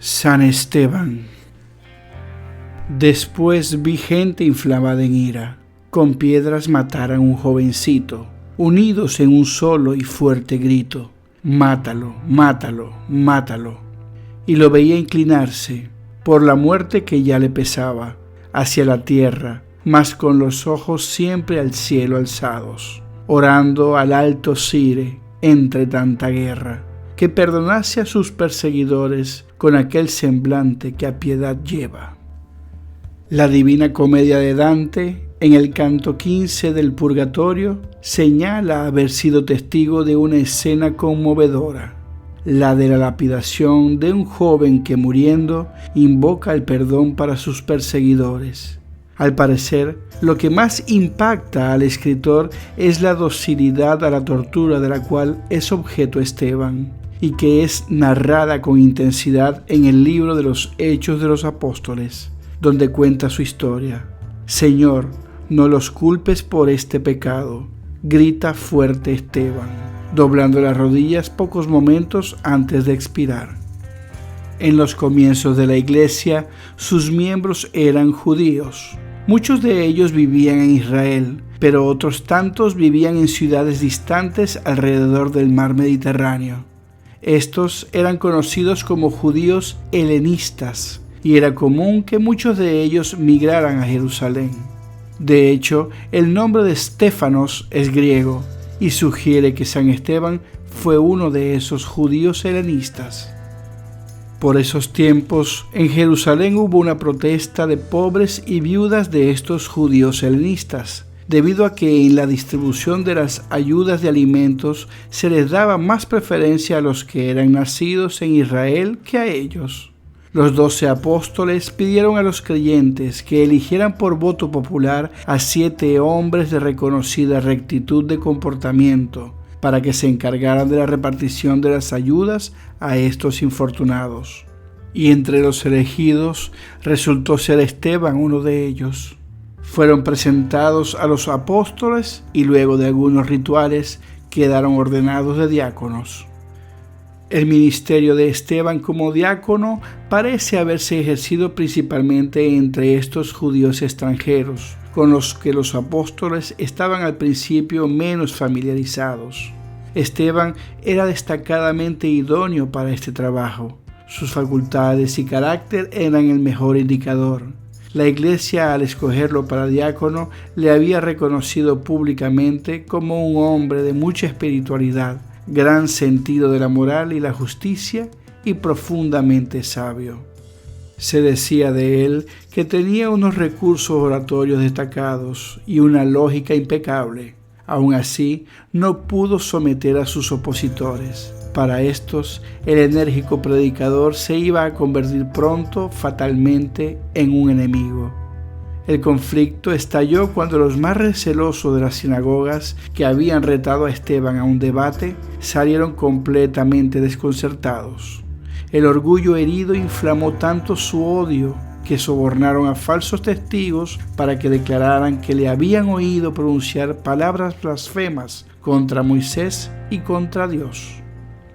San Esteban. Después vi gente inflamada en ira, con piedras matar a un jovencito, unidos en un solo y fuerte grito: mátalo, mátalo, mátalo. Y lo veía inclinarse, por la muerte que ya le pesaba, hacia la tierra, mas con los ojos siempre al cielo alzados, orando al alto Sire entre tanta guerra, que perdonase a sus perseguidores con aquel semblante que a piedad lleva. La Divina Comedia de Dante, en el canto 15 del Purgatorio, señala haber sido testigo de una escena conmovedora, la de la lapidación de un joven que, muriendo, invoca el perdón para sus perseguidores. Al parecer, lo que más impacta al escritor es la docilidad a la tortura de la cual es objeto Esteban, y que es narrada con intensidad en el libro de los Hechos de los Apóstoles, donde cuenta su historia. Señor, no los culpes por este pecado, grita fuerte Esteban, doblando las rodillas pocos momentos antes de expirar. En los comienzos de la Iglesia, sus miembros eran judíos. Muchos de ellos vivían en Israel, pero otros tantos vivían en ciudades distantes alrededor del mar Mediterráneo. Estos eran conocidos como judíos helenistas, y era común que muchos de ellos migraran a Jerusalén. De hecho, el nombre de Estéfanos es griego y sugiere que San Esteban fue uno de esos judíos helenistas. Por esos tiempos, en Jerusalén hubo una protesta de pobres y viudas de estos judíos helenistas, debido a que en la distribución de las ayudas de alimentos se les daba más preferencia a los que eran nacidos en Israel que a ellos. Los 12 apóstoles pidieron a los creyentes que eligieran por voto popular a 7 hombres de reconocida rectitud de comportamiento, para que se encargaran de la repartición de las ayudas a estos infortunados. Y entre los elegidos resultó ser Esteban uno de ellos. Fueron presentados a los apóstoles y luego de algunos rituales quedaron ordenados de diáconos. El ministerio de Esteban como diácono parece haberse ejercido principalmente entre estos judíos extranjeros, con los que los apóstoles estaban al principio menos familiarizados. Esteban era destacadamente idóneo para este trabajo. Sus facultades y carácter eran el mejor indicador. La Iglesia, al escogerlo para diácono, le había reconocido públicamente como un hombre de mucha espiritualidad, gran sentido de la moral y la justicia y profundamente sabio. Se decía de él que tenía unos recursos oratorios destacados y una lógica impecable. Aún así, no pudo someter a sus opositores. Para estos, el enérgico predicador se iba a convertir pronto, fatalmente, en un enemigo. El conflicto estalló cuando los más recelosos de las sinagogas, que habían retado a Esteban a un debate, salieron completamente desconcertados. El orgullo herido inflamó tanto su odio que sobornaron a falsos testigos para que declararan que le habían oído pronunciar palabras blasfemas contra Moisés y contra Dios.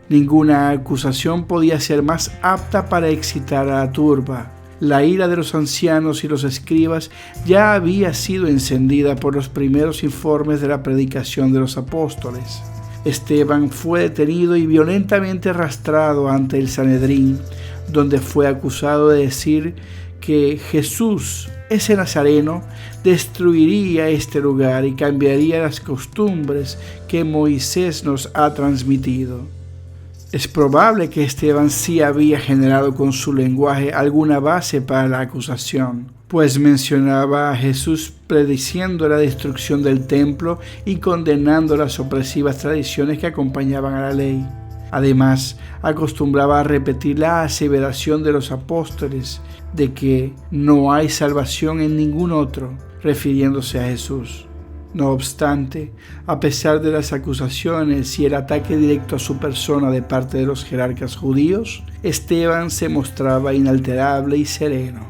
Ninguna acusación podía ser más apta para excitar a la turba. La ira de los ancianos y los escribas ya había sido encendida por los primeros informes de la predicación de los apóstoles. Esteban fue detenido y violentamente arrastrado ante el Sanedrín, donde fue acusado de decir que Jesús, ese nazareno, destruiría este lugar y cambiaría las costumbres que Moisés nos ha transmitido. Es probable que Esteban sí había generado con su lenguaje alguna base para la acusación, pues mencionaba a Jesús prediciendo la destrucción del templo y condenando las opresivas tradiciones que acompañaban a la ley. Además, acostumbraba a repetir la aseveración de los apóstoles de que no hay salvación en ningún otro, refiriéndose a Jesús. No obstante, a pesar de las acusaciones y el ataque directo a su persona de parte de los jerarcas judíos, Esteban se mostraba inalterable y sereno.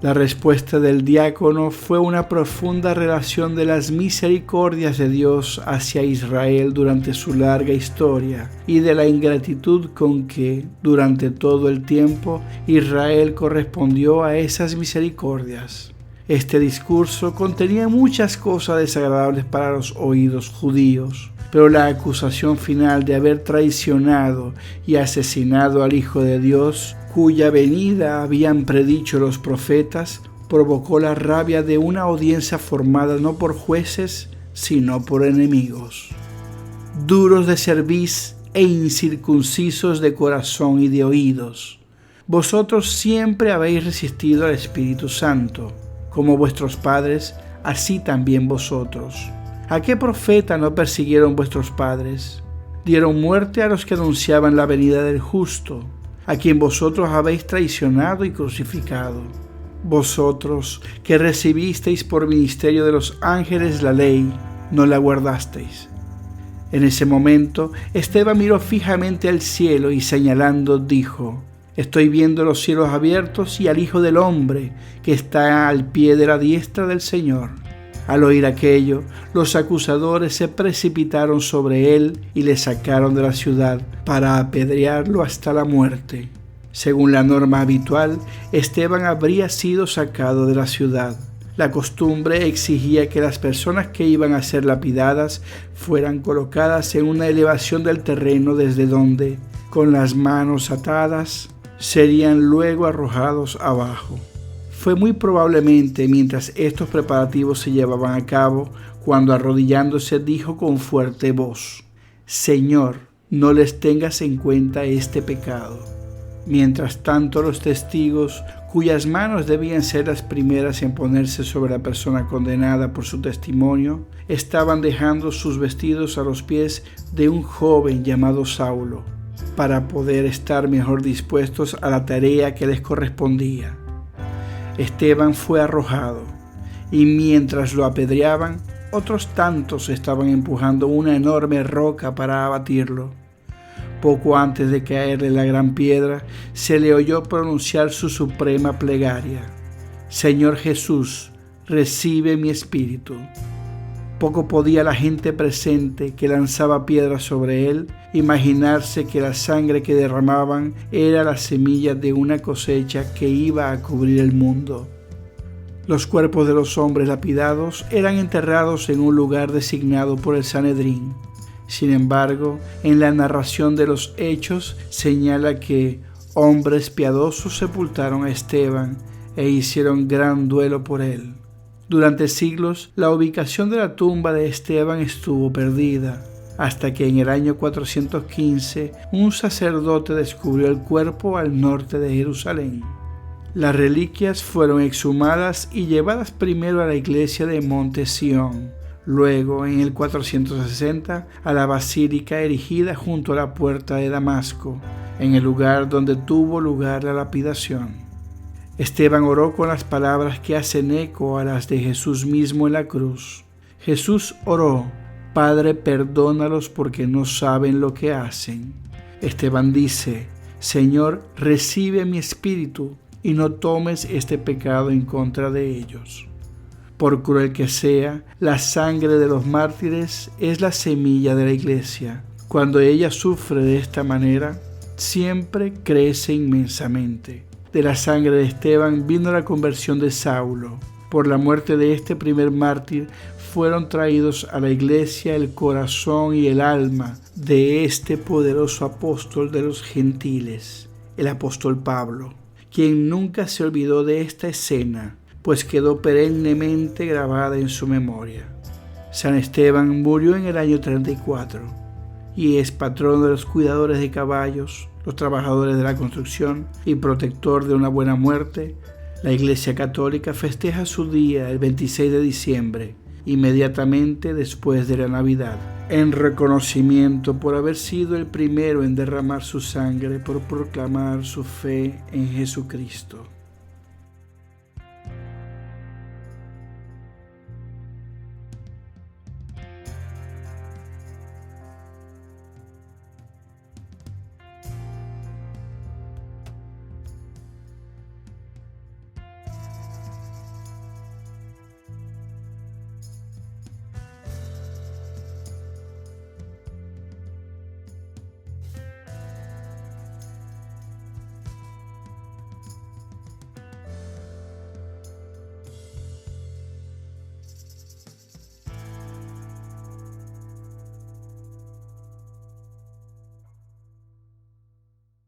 La respuesta del diácono fue una profunda relación de las misericordias de Dios hacia Israel durante su larga historia y de la ingratitud con que, durante todo el tiempo, Israel correspondió a esas misericordias. Este discurso contenía muchas cosas desagradables para los oídos judíos, pero la acusación final de haber traicionado y asesinado al Hijo de Dios, cuya venida habían predicho los profetas, provocó la rabia de una audiencia formada no por jueces, sino por enemigos. Duros de cerviz e incircuncisos de corazón y de oídos, vosotros siempre habéis resistido al Espíritu Santo, como vuestros padres, así también vosotros. ¿A qué profeta no persiguieron vuestros padres? Dieron muerte a los que anunciaban la venida del justo, a quien vosotros habéis traicionado y crucificado. Vosotros, que recibisteis por ministerio de los ángeles la ley, no la guardasteis. En ese momento, Esteban miró fijamente al cielo y señalando dijo: Estoy viendo los cielos abiertos y al Hijo del Hombre que está al pie de la diestra del Señor. Al oír aquello, los acusadores se precipitaron sobre él y le sacaron de la ciudad para apedrearlo hasta la muerte. Según la norma habitual, Esteban habría sido sacado de la ciudad. La costumbre exigía que las personas que iban a ser lapidadas fueran colocadas en una elevación del terreno desde donde, con las manos atadas, serían luego arrojados abajo. Fue muy probablemente mientras estos preparativos se llevaban a cabo, cuando arrodillándose dijo con fuerte voz: Señor, no les tengas en cuenta este pecado. Mientras tanto, los testigos, cuyas manos debían ser las primeras en ponerse sobre la persona condenada por su testimonio, estaban dejando sus vestidos a los pies de un joven llamado Saulo, para poder estar mejor dispuestos a la tarea que les correspondía. Esteban fue arrojado, y mientras lo apedreaban, otros tantos estaban empujando una enorme roca para abatirlo. Poco antes de caerle la gran piedra, se le oyó pronunciar su suprema plegaria: Señor Jesús, recibe mi espíritu. Poco podía la gente presente que lanzaba piedras sobre él imaginarse que la sangre que derramaban era la semilla de una cosecha que iba a cubrir el mundo. Los cuerpos de los hombres lapidados eran enterrados en un lugar designado por el Sanedrín. Sin embargo, en la narración de los hechos señala que hombres piadosos sepultaron a Esteban e hicieron gran duelo por él. Durante siglos, la ubicación de la tumba de Esteban estuvo perdida, hasta que en el año 415 un sacerdote descubrió el cuerpo al norte de Jerusalén. Las reliquias fueron exhumadas y llevadas primero a la iglesia de Monte Sión, luego en el 460 a la basílica erigida junto a la puerta de Damasco, en el lugar donde tuvo lugar la lapidación. Esteban oró con las palabras que hacen eco a las de Jesús mismo en la cruz. Jesús oró: Padre, perdónalos porque no saben lo que hacen. Esteban dice: Señor, recibe mi espíritu y no tomes este pecado en contra de ellos. Por cruel que sea, la sangre de los mártires es la semilla de la iglesia. Cuando ella sufre de esta manera, siempre crece inmensamente. De la sangre de Esteban vino la conversión de Saulo. Por la muerte de este primer mártir fueron traídos a la iglesia el corazón y el alma de este poderoso apóstol de los gentiles, el apóstol Pablo, quien nunca se olvidó de esta escena, pues quedó perennemente grabada en su memoria. San Esteban murió en el año 34 y es patrono de los cuidadores de caballos, los trabajadores de la construcción y protector de una buena muerte. La Iglesia Católica festeja su día el 26 de diciembre, inmediatamente después de la Navidad, en reconocimiento por haber sido el primero en derramar su sangre por proclamar su fe en Jesucristo.